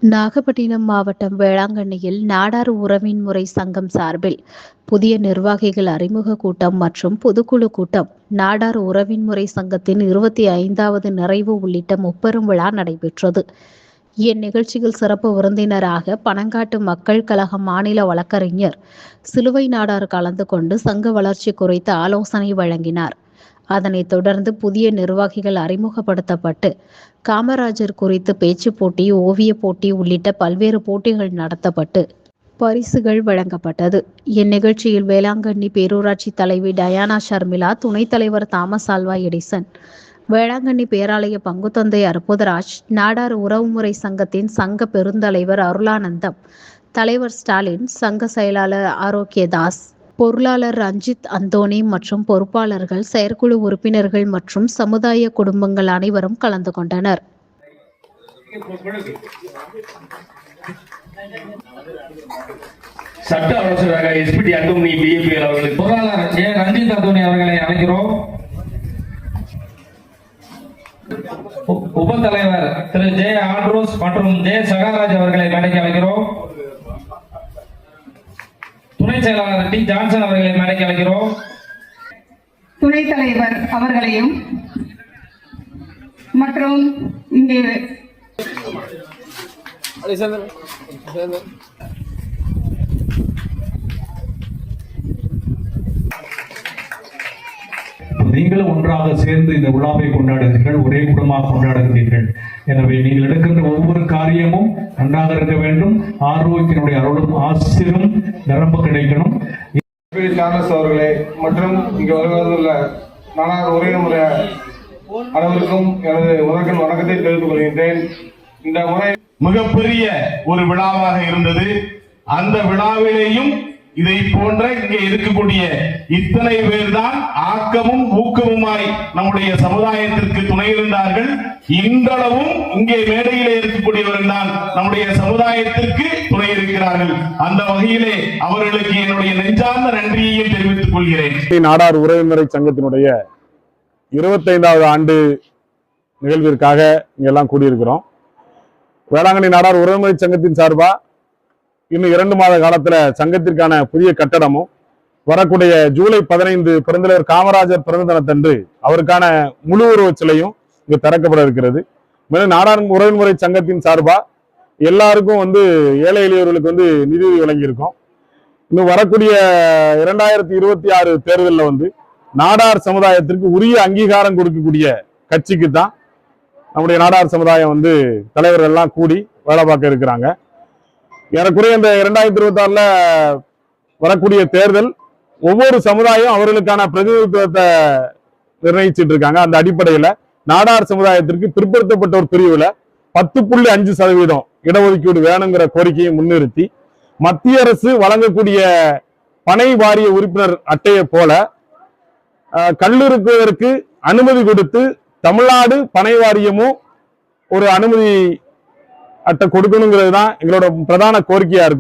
நாகப்பட்டினம் மாவட்டம் வேளாங்கண்ணியில் நாடார் உறவின் முறை சங்கம் சார்பில் புதிய நிர்வாகிகள் அறிமுக கூட்டம் மற்றும் பொதுக்குழு கூட்டம், நாடார் உறவின் முறை சங்கத்தின் 25வது நிறைவு உள்ளிட்ட முப்பெரும் விழா நடைபெற்றது. இந்நிகழ்ச்சியில் சிறப்பு விருந்தினராக பனங்காட்டு மக்கள் கழக மாநில வழக்கறிஞர் சிலுவை நாடார் கலந்து கொண்டு சங்க வளர்ச்சி குறித்து ஆலோசனை வழங்கினார். அதனைத் தொடர்ந்து புதிய நிர்வாகிகள் அறிமுகப்படுத்தப்பட்டு காமராஜர் குறித்து பேச்சு போட்டி, ஓவிய போட்டி உள்ளிட்ட பல்வேறு போட்டிகள் நடத்தப்பட்டு பரிசுகள் வழங்கப்பட்டது. இந்நிகழ்ச்சியில் வேளாங்கண்ணி பேரூராட்சி தலைவி டயானா ஷர்மிளா, துணைத் தலைவர் தாமஸ் ஆல்வா எடிசன், வேளாங்கண்ணி பேராலய பங்குத்தந்தை அற்புதராஜ், நாடார் உறவுமுறை சங்கத்தின் சங்க பெருந்தலைவர் அருளானந்தம், தலைவர் ஸ்டாலின், சங்க செயலாளர் ஆரோக்கியதாஸ், பொருளாளர் ரஞ்சித் அந்தோணி மற்றும் பொறுப்பாளர்கள், செயற்குழு உறுப்பினர்கள் மற்றும் சமுதாய குடும்பங்கள் அனைவரும் கலந்து கொண்டனர். சட்ட ஆலோசகராக எஸ்பிடி அந்தோணி பிஏபிஎல் அவர்கள், பொருளாளர் ஜே ரஞ்சித் அந்தோணி அவர்களை அழைக்கிறோம். உபத்தலைவர் திரு ஜே ஆண்ட்ரோஸ் மற்றும் ஜே சகாராஜ் அவர்களை மேடைக்கு அழைக்கிறோம். துணை செயலாளர் டி ஜான்சன் அவர்களை மேடைக்கு அழைக்கிறோம். துணைத் தலைவர் அவர்களையும் மற்றும் இங்கே நீங்களும் ஒன்றாக சேர்ந்து இந்த விழாவை கொண்டாடுகிறீர்கள், ஒரே குடும்பமாக கொண்டாடுகிறீர்கள். எனவே நீங்கள் எடுக்கின்ற ஒவ்வொரு காரியமும் நன்றாக இருக்க வேண்டும். ஆரோக்கியனுடைய அருளும் ஆசிரும் நிரம்ப கிடைக்கணும். அவர்களே மற்றும் இங்கு வருவதுள்ள நாடார் உறவினமுறை அனைவருக்கும் எனது முதற்கண் வணக்கத்தை தெரிவித்துக் கொள்கின்றேன். இந்த முறை மிகப்பெரிய ஒரு விழாவாக இருந்தது. அந்த விழாவிலேயும் இதை போன்ற இங்கே இருக்கக்கூடிய இத்தனை பேர் தான் ஆக்கமும் ஊக்கமுமாய் நம்முடைய சமுதாயத்திற்கு துணை இருந்தார்கள். இன்றளவும் இங்கே மேடையிலே இருக்கக்கூடியவர்கள் தான் நம்முடைய சமுதாயத்திற்கு துணை இருக்கிறார்கள். அந்த வகையிலே அவர்களுக்கு என்னுடைய நெஞ்சார்ந்த நன்றியையும் தெரிவித்துக் கொள்கிறேன். நாடார் உறவுமுறை சங்கத்தினுடைய 25வது ஆண்டு நிகழ்விற்காக இங்கெல்லாம் கூடியிருக்கிறோம். வேளாங்கண்ணி நாடார் உறவுமுறை சங்கத்தின் சார்பா இன்னும் 2 மாத காலத்துல சங்கத்திற்கான புதிய கட்டடமும், வரக்கூடிய ஜூலை 15 பெருந்தலைவர் காமராஜர் பிறந்த தினத்தன்று அவருக்கான முழு உருவ சிலையும் இங்கு திறக்கப்பட இருக்கிறது. மேலும் நாடார் உறவுமுறை சங்கத்தின் சார்பா எல்லாருக்கும் ஏழை எளியவர்களுக்கு நிதி வழங்கியிருக்கோம். இன்னும் வரக்கூடிய 2026 தேர்தலில் நாடார் சமுதாயத்திற்கு உரிய அங்கீகாரம் கொடுக்கக்கூடிய கட்சிக்கு தான் நம்முடைய நாடார் சமுதாயம் தலைவர்கள் எல்லாம் கூடி வேலை பார்க்க இருக்கிறாங்க. ஏறக்குறைய இந்த 2026 வரக்கூடிய தேர்தல் ஒவ்வொரு சமுதாயம் அவர்களுக்கான பிரதிநிதித்துவத்தை நிர்ணயிச்சிட்டு இருக்காங்க. அந்த அடிப்படையில நாடார் சமுதாயத்திற்கு பிற்படுத்தப்பட்ட ஒரு பிரிவுல 10.5% இடஒதுக்கீடு வேணுங்கிற கோரிக்கையை முன்னிறுத்தி மத்திய அரசு வழங்கக்கூடிய பனை வாரிய உறுப்பினர் அட்டையை போல கல்லூரிக்கு அனுமதி கொடுத்து தமிழ்நாடு பனை வாரியமும் ஒரு அனுமதி அட்டை கொடுக்கணுங்கிறது தான் எங்களோட பிரதான கோரிக்கையா இருக்கு.